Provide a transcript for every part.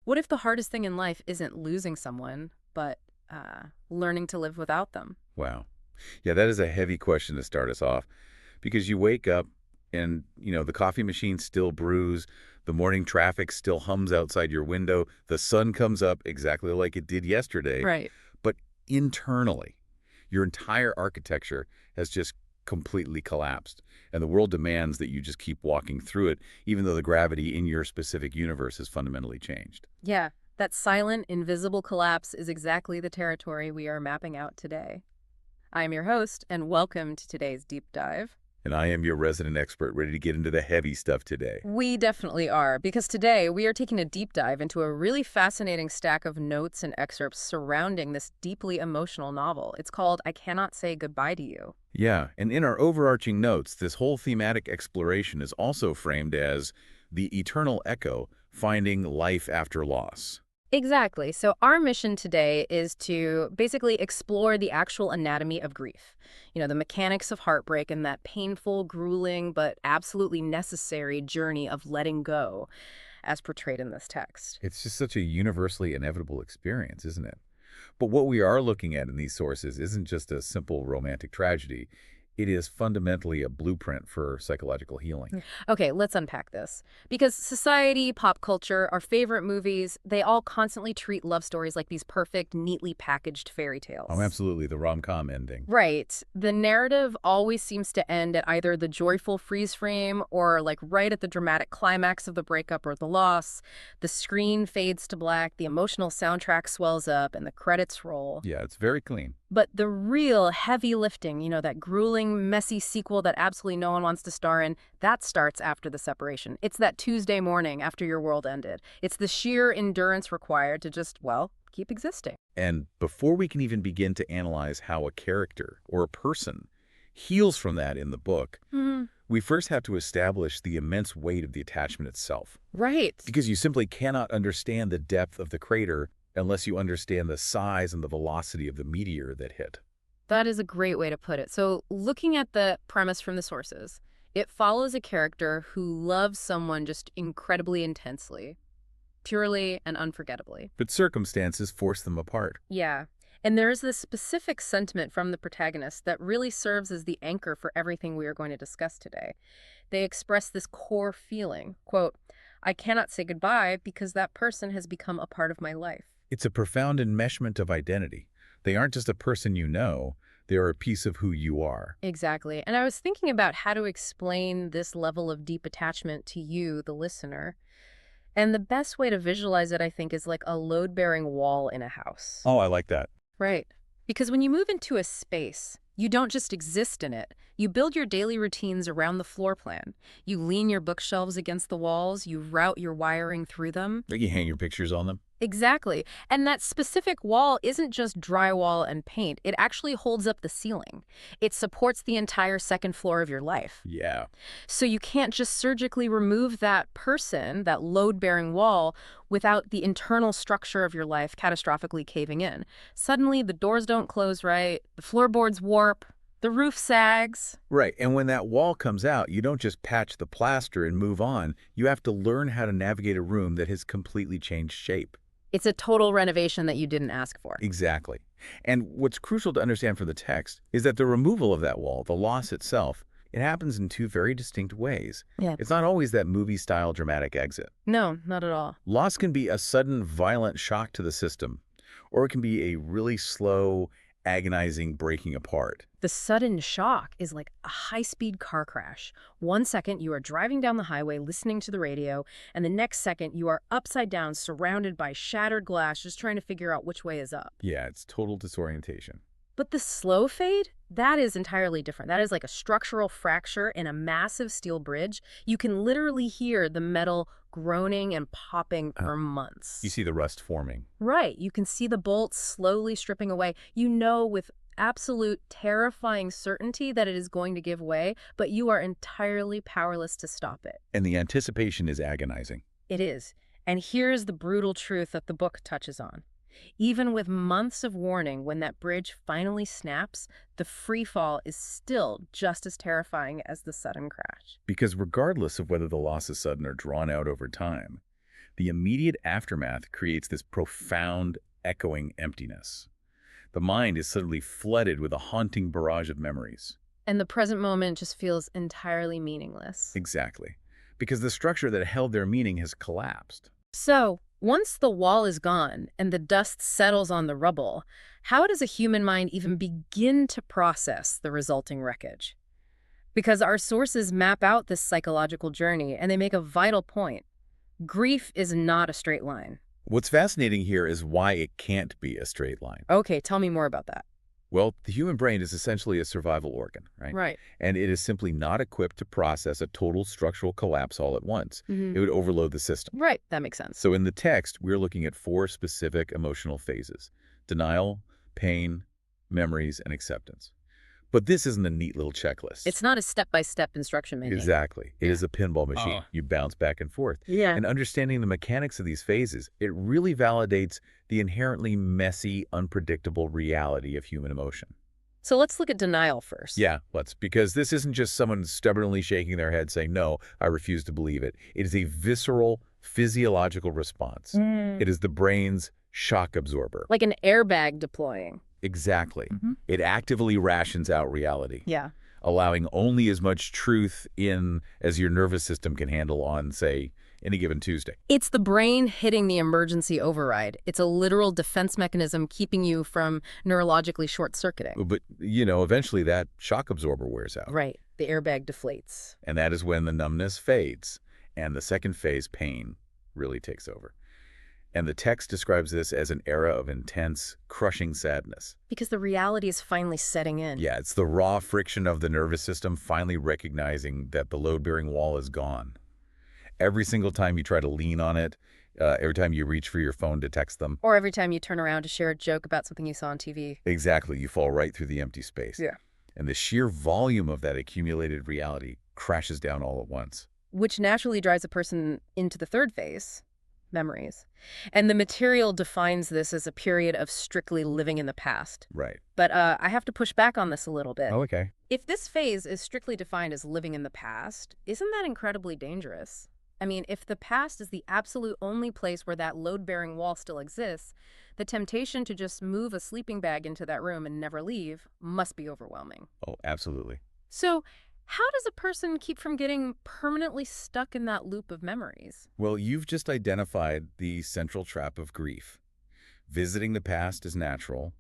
What if the hardest thing in life isn't losing someone, but learning to live without them? Wow. Yeah, that is a heavy question to start us off because you wake up and, the coffee machine still brews, the morning traffic still hums outside your window, the sun comes up exactly like it did yesterday, Right. but internally, your entire architecture has just completely collapsed. And the world demands that you just keep walking through it, even though the gravity in your specific universe has fundamentally changed. Yeah, that silent, invisible collapse is exactly the territory we are mapping out today. I am your host, and welcome to today's deep dive. And I am your resident expert, ready to get into the heavy stuff today. We definitely are, because today we are taking a deep dive into a really fascinating stack of notes and excerpts surrounding this deeply emotional novel. It's called I Cannot Say Goodbye to You. Yeah, and in our overarching notes, this whole thematic exploration is also framed as the eternal echo, finding life after loss. Exactly. So, our mission today is to basically explore the actual anatomy of grief. The mechanics of heartbreak and that painful, grueling, but absolutely necessary journey of letting go, as portrayed in this text. It's just such a universally inevitable experience, isn't it? But what we are looking at in these sources isn't just a simple romantic tragedy. It is fundamentally a blueprint for psychological healing. Okay, let's unpack this. Because society, pop culture, our favorite movies, they all constantly treat love stories like these perfect, neatly packaged fairy Oh, tales. absolutely, the rom-com ending. Right. The narrative always seems to end at either the joyful freeze frame or like right at the dramatic climax of the breakup or the loss. The screen fades to black, the emotional soundtrack swells up, and the credits roll. Yeah, it's very clean. But the real heavy lifting, that grueling, messy sequel that absolutely no one wants to star in, that starts after the separation. It's that Tuesday morning after your world ended. It's the sheer endurance required to just, well, keep existing. And before we can even begin to analyze how a character or a person heals from that in the book, Hmm. we first have to establish the immense weight of the attachment itself. Right. Because you simply cannot understand the depth of the crater unless you understand the size and the velocity of the meteor that hit. That is a great way to put it. So, looking at the premise from the sources, it follows a character who loves someone just incredibly intensely, purely and unforgettably. But circumstances force them apart. Yeah. And there is this specific sentiment from the protagonist that really serves as the anchor for everything we are going to discuss today. They express this core feeling, quote, I cannot say goodbye because that person has become a part of my life. It's a profound enmeshment of identity. They aren't just a person you know, they are a piece of who you are. Exactly. And I was thinking about how to explain this level of deep attachment to you, the listener. And the best way to visualize it, I think, is like a load-bearing wall in a house. Oh, I like that. Right. Because when you move into a space, you don't just exist in it. You build your daily routines around the floor plan. You lean your bookshelves against the walls. You route your wiring through them. Like you hang your pictures on them. Exactly. And that specific wall isn't just drywall and paint. It actually holds up the ceiling. It supports the entire second floor of your life. Yeah. So you can't just surgically remove that person, that load-bearing wall, without the internal structure of your life catastrophically caving in. Suddenly, the doors don't close right, the floorboards warp, the roof sags. Right, and when that wall comes out, you don't just patch the plaster and move on. You have to learn how to navigate a room that has completely changed shape. It's a total renovation that you didn't ask for. Exactly. And what's crucial to understand from the text is that the removal of that wall, the loss itself, it happens in two very distinct ways. Yeah. It's not always that movie-style dramatic exit. No, not at all. Loss can be a sudden, violent shock to the system, or it can be a really slow, agonizing breaking apart. The sudden shock is like a high-speed car crash. 1 second, you are driving down the highway listening to the radio, and the next second, you are upside down, surrounded by shattered glass, just trying to figure out which way is up. Yeah, it's total disorientation. But the slow fade, that is entirely different. That is like a structural fracture in a massive steel bridge. You can literally hear the metal groaning and popping for months. You see the rust forming. Right. You can see the bolts slowly stripping away. You know with absolute terrifying certainty that it is going to give way, but you are entirely powerless to stop it. And the anticipation is agonizing. It is. And here's the brutal truth that the book touches on. Even with months of warning, when that bridge finally snaps, the free fall is still just as terrifying as the sudden crash. Because regardless of whether the loss is sudden or drawn out over time, The immediate aftermath creates this profound, echoing emptiness. The mind is suddenly flooded with a haunting barrage of memories. And the present moment just feels entirely meaningless. Exactly. Because the structure that held their meaning has collapsed. So, once the wall is gone and the dust settles on the rubble, how does a human mind even begin to process the resulting wreckage? Because our sources map out this psychological journey and they make a vital point. Grief is not a straight line. What's fascinating here is why it can't be a straight line. Okay, tell me more about that. Well, the human brain is essentially a survival organ, right? Right. And it is simply not equipped to process a total structural collapse all at once. Hmm. It would overload the system. Right, that makes sense. So in the text, we're looking at 4 specific emotional phases: denial, pain, memories, and acceptance. But this isn't a neat little checklist. It's not a step-by-step instruction manual. Exactly. It Yeah. is a pinball machine. Oh. You bounce back and forth. Yeah. And understanding the mechanics of these phases, it really validates the inherently messy, unpredictable reality of human emotion. So let's look at denial first. Yeah, because this isn't just someone stubbornly shaking their head saying, no, I refuse to believe it. It is a visceral, physiological response. It is the brain's shock absorber. Like an airbag deploying. Exactly. Mhm. It actively rations out reality, Yeah. allowing only as much truth in as your nervous system can handle on, say, any given Tuesday. It's the brain hitting the emergency override. It's a literal defense mechanism keeping you from neurologically short-circuiting. But, eventually that shock absorber wears out. Right. The airbag deflates. And that is when the numbness fades and the second phase, pain, really takes over. And the text describes this as an era of intense, crushing sadness. Because the reality is finally setting in. Yeah, it's the raw friction of the nervous system finally recognizing that the load-bearing wall is gone. Every single time you try to lean on it, every time you reach for your phone to text them. Or every time you turn around to share a joke about something you saw on TV. Exactly, you fall right through the empty space. Yeah. And the sheer volume of that accumulated reality crashes down all at once. Which naturally drives a person into the third phase, memories. And the material defines this as a period of strictly living in the past. Right. But I have to push back on this a little bit. Oh, okay. If this phase is strictly defined as living in the past, isn't that incredibly dangerous? I mean, if the past is the absolute only place where that load-bearing wall still exists, the temptation to just move a sleeping bag into that room and never leave must be overwhelming. Oh, absolutely. So, how does a person keep from getting permanently stuck in that loop of memories? Well, you've just identified the central trap of grief. Visiting the past is natural,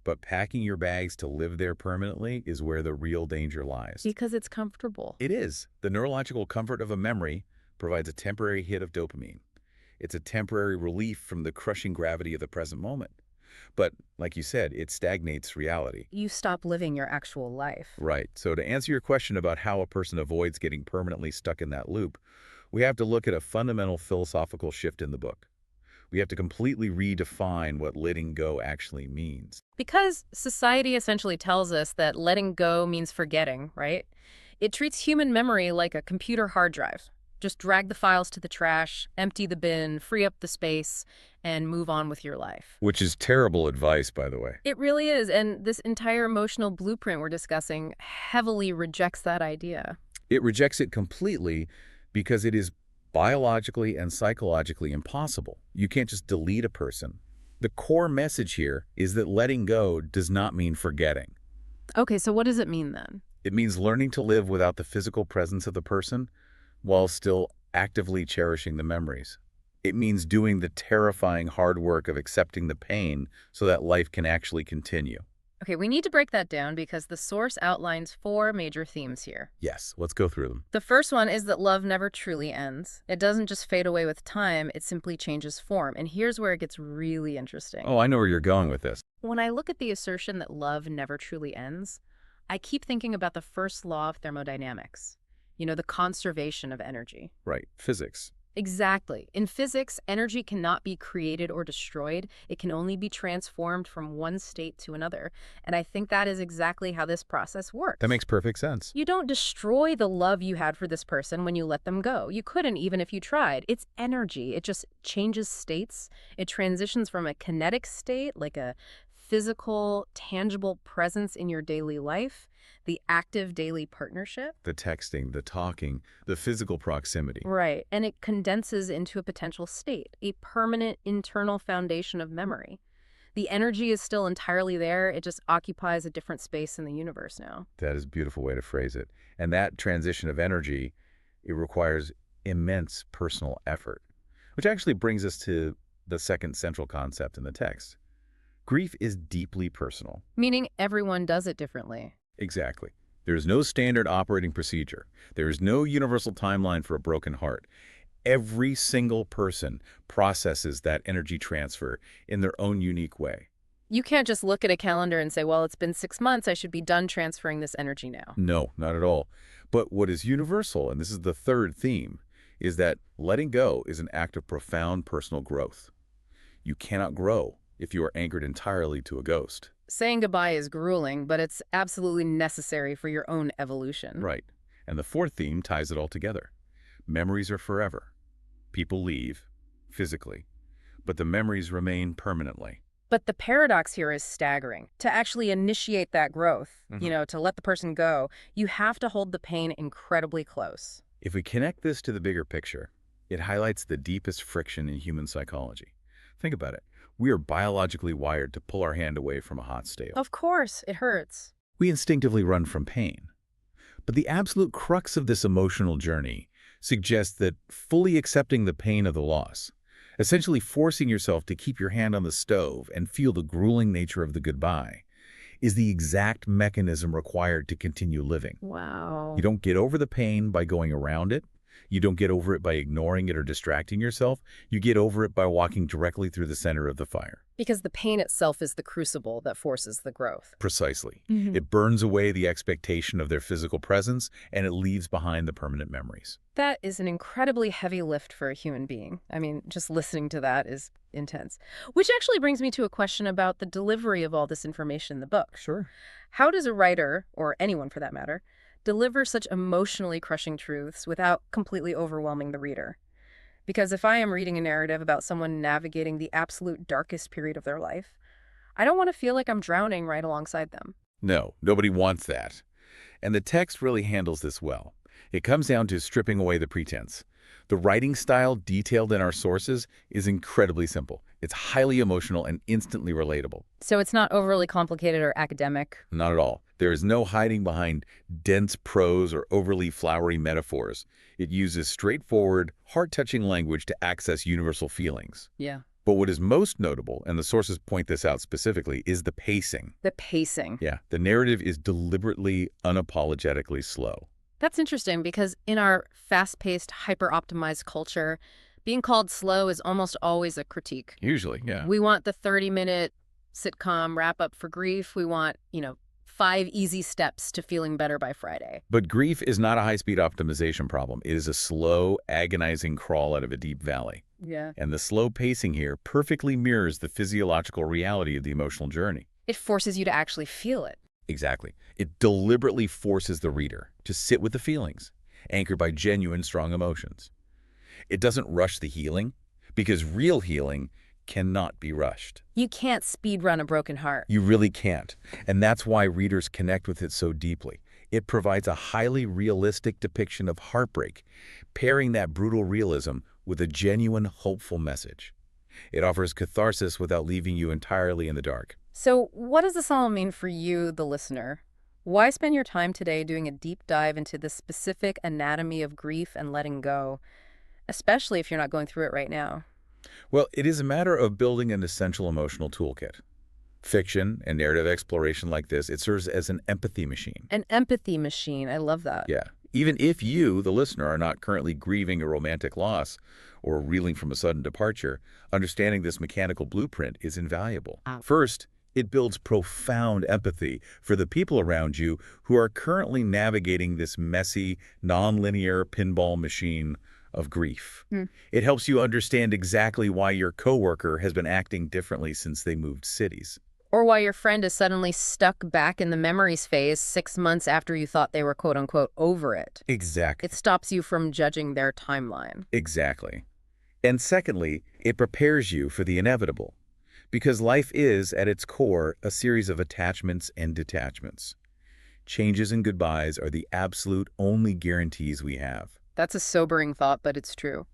but packing your bags to live there permanently is where the real danger lies. Because it's comfortable. It is. The neurological comfort of a memory provides a temporary hit of dopamine. It's a temporary relief from the crushing gravity of the present moment. But, like you said, it stagnates reality. You stop living your actual life. Right. So to answer your question about how a person avoids getting permanently stuck in that loop, we have to look at a fundamental philosophical shift in the book. We have to completely redefine what letting go actually means. Because society essentially tells us that letting go means forgetting, right? It treats human memory like a computer hard drive. Just drag the files to the trash, empty the bin, free up the space, and move on with your life. Which is terrible advice, by the way. It really is, and this entire emotional blueprint we're discussing heavily rejects that idea. It rejects it completely because it is biologically and psychologically impossible. You can't just delete a person. The core message here is that letting go does not mean forgetting. Okay, so what does it mean then? It means learning to live without the physical presence of the person while still actively cherishing the memories. It means doing the terrifying hard work of accepting the pain so that life can actually continue. Okay, we need to break that down because the source outlines 4 major themes here. Yes, let's go through them. The first one is that love never truly ends. It doesn't just fade away with time, it simply changes form. And here's where it gets really interesting. Oh, I know where you're going with this. When I look at the assertion that love never truly ends, I keep thinking about the first law of thermodynamics. You know, the conservation of energy. Right, physics. Exactly. In physics, energy cannot be created or destroyed. It can only be transformed from one state to another. And I think that is exactly how this process works. That makes perfect sense. You don't destroy the love you had for this person when you let them go. You couldn't even if you tried. It's energy. It just changes states. It transitions from a kinetic state, like a physical, tangible presence in your daily life, the active daily partnership. The texting, the talking, the physical proximity. Right, and it condenses into a potential state, a permanent internal foundation of memory. The energy is still entirely there, it just occupies a different space in the universe now. That is a beautiful way to phrase it. And that transition of energy, it requires immense personal effort, which actually brings us to the second central concept in the text. Grief is deeply personal. Meaning everyone does it differently. Exactly. There is no standard operating procedure. There is no universal timeline for a broken heart. Every single person processes that energy transfer in their own unique way. You can't just look at a calendar and say, well, it's been 6 months, I should be done transferring this energy now. No, not at all. But what is universal, and this is the third theme, is that letting go is an act of profound personal growth. You cannot grow if you are anchored entirely to a ghost. Saying goodbye is grueling, but it's absolutely necessary for your own evolution. Right. And the fourth theme ties it all together. Memories are forever. People leave, physically, but the memories remain permanently. But the paradox here is staggering. To actually initiate that growth, to let the person go, you have to hold the pain incredibly close. If we connect this to the bigger picture, it highlights the deepest friction in human psychology. Think about it. We are biologically wired to pull our hand away from a hot stale. Of course, it hurts. We instinctively run from pain. But the absolute crux of this emotional journey suggests that fully accepting the pain of the loss, essentially forcing yourself to keep your hand on the stove and feel the grueling nature of the goodbye, is the exact mechanism required to continue living. Wow. You don't get over the pain by going around it. You don't get over it by ignoring it or distracting yourself. You get over it by walking directly through the center of the fire. Because the pain itself is the crucible that forces the growth. Precisely. It burns away the expectation of their physical presence, and it leaves behind the permanent memories. That is an incredibly heavy lift for a human being. I mean, just listening to that is intense. Which actually brings me to a question about the delivery of all this information in the book. Sure. How does a writer, or anyone for that matter, deliver such emotionally crushing truths without completely overwhelming the reader? Because if I am reading a narrative about someone navigating the absolute darkest period of their life, I don't want to feel like I'm drowning right alongside them. No, nobody wants that. And the text really handles this well. It comes down to stripping away the pretense. The writing style detailed in our sources is incredibly simple. It's highly emotional and instantly relatable. So it's not overly complicated or academic? Not at all. There is no hiding behind dense prose or overly flowery metaphors. It uses straightforward, heart-touching language to access universal feelings. Yeah. But what is most notable, and the sources point this out specifically, is the pacing. The pacing. Yeah, the narrative is deliberately, unapologetically slow. That's interesting because in our fast-paced, hyper-optimized culture, being called slow is almost always a critique. Usually, yeah. We want the 30-minute sitcom wrap-up for grief. We want, 5 easy steps to feeling better by Friday. But grief is not a high-speed optimization problem. It is a slow, agonizing crawl out of a deep valley. Yeah. And the slow pacing here perfectly mirrors the physiological reality of the emotional journey. It forces you to actually feel it. Exactly. It deliberately forces the reader to sit with the feelings, anchored by genuine, strong emotions. It doesn't rush the healing, because real healing cannot be rushed. You can't speed run a broken heart. You really can't. And that's why readers connect with it so deeply. It provides a highly realistic depiction of heartbreak, pairing that brutal realism with a genuine, hopeful message. It offers catharsis without leaving you entirely in the dark. So what does this all mean for you, the listener? Why spend your time today doing a deep dive into the specific anatomy of grief and letting go, especially if you're not going through it right now? Well, it is a matter of building an essential emotional toolkit. Fiction and narrative exploration like this, it serves as an empathy machine. An empathy machine. I love that. Yeah. Even if you, the listener, are not currently grieving a romantic loss or reeling from a sudden departure, understanding this mechanical blueprint is invaluable. First, it builds profound empathy for the people around you who are currently navigating this messy, nonlinear pinball machine of grief. It helps you understand exactly why your coworker has been acting differently since they moved cities. Or why your friend is suddenly stuck back in the memories phase 6 months after you thought they were quote-unquote over it. Exactly. It stops you from judging their timeline. Exactly. And secondly, it prepares you for the inevitable. Because life is, at its core, a series of attachments and detachments. Changes and goodbyes are the absolute only guarantees we have. That's a sobering thought, but it's true.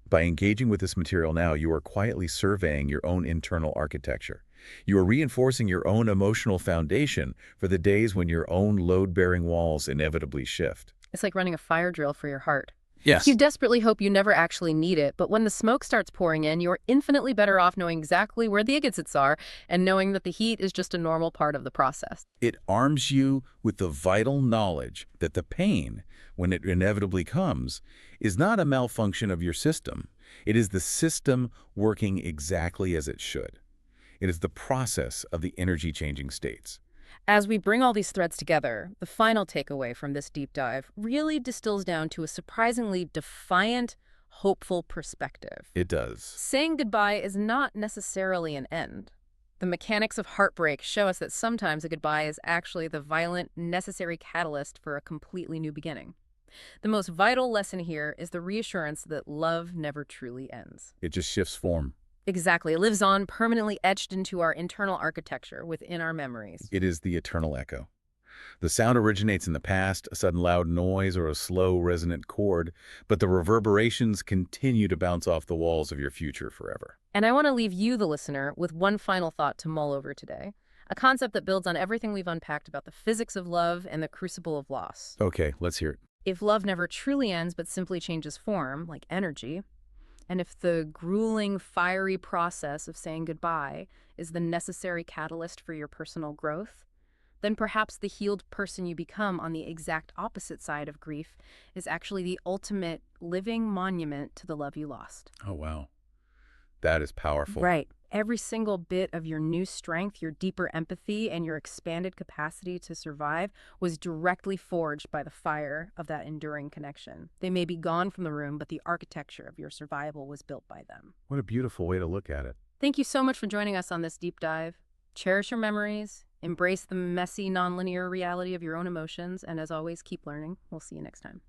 By engaging with this material now, you are quietly surveying your own internal architecture. You are reinforcing your own emotional foundation for the days when your own load-bearing walls inevitably shift. It's like running a fire drill for your heart. You Yes. desperately hope you never actually need it, but when the smoke starts pouring in, you're infinitely better off knowing exactly where the exits are and knowing that the heat is just a normal part of the process. It arms you with the vital knowledge that the pain, when it inevitably comes, is not a malfunction of your system. It is the system working exactly as it should. It is the process of the energy-changing states. As we bring all these threads together, the final takeaway from this deep dive really distills down to a surprisingly defiant, hopeful perspective. It does. Saying goodbye is not necessarily an end. The mechanics of heartbreak show us that sometimes a goodbye is actually the violent, necessary catalyst for a completely new beginning. The most vital lesson here is the reassurance that love never truly ends. It just shifts form. Exactly. It lives on, permanently etched into our internal architecture, within our memories. It is the eternal echo. The sound originates in the past, a sudden loud noise or a slow, resonant chord, but the reverberations continue to bounce off the walls of your future forever. And I want to leave you, the listener, with one final thought to mull over today. A concept that builds on everything we've unpacked about the physics of love and the crucible of loss. Okay, let's hear it. If love never truly ends but simply changes form, like energy, and if the grueling, fiery process of saying goodbye is the necessary catalyst for your personal growth, then perhaps the healed person you become on the exact opposite side of grief is actually the ultimate living monument to the love you lost. Oh, wow. That is powerful. Right. Every single bit of your new strength, your deeper empathy, and your expanded capacity to survive was directly forged by the fire of that enduring connection. They may be gone from the room, but the architecture of your survival was built by them. What a beautiful way to look at it. Thank you so much for joining us on this deep dive. Cherish your memories, embrace the messy, nonlinear reality of your own emotions, and as always, keep learning. We'll see you next time.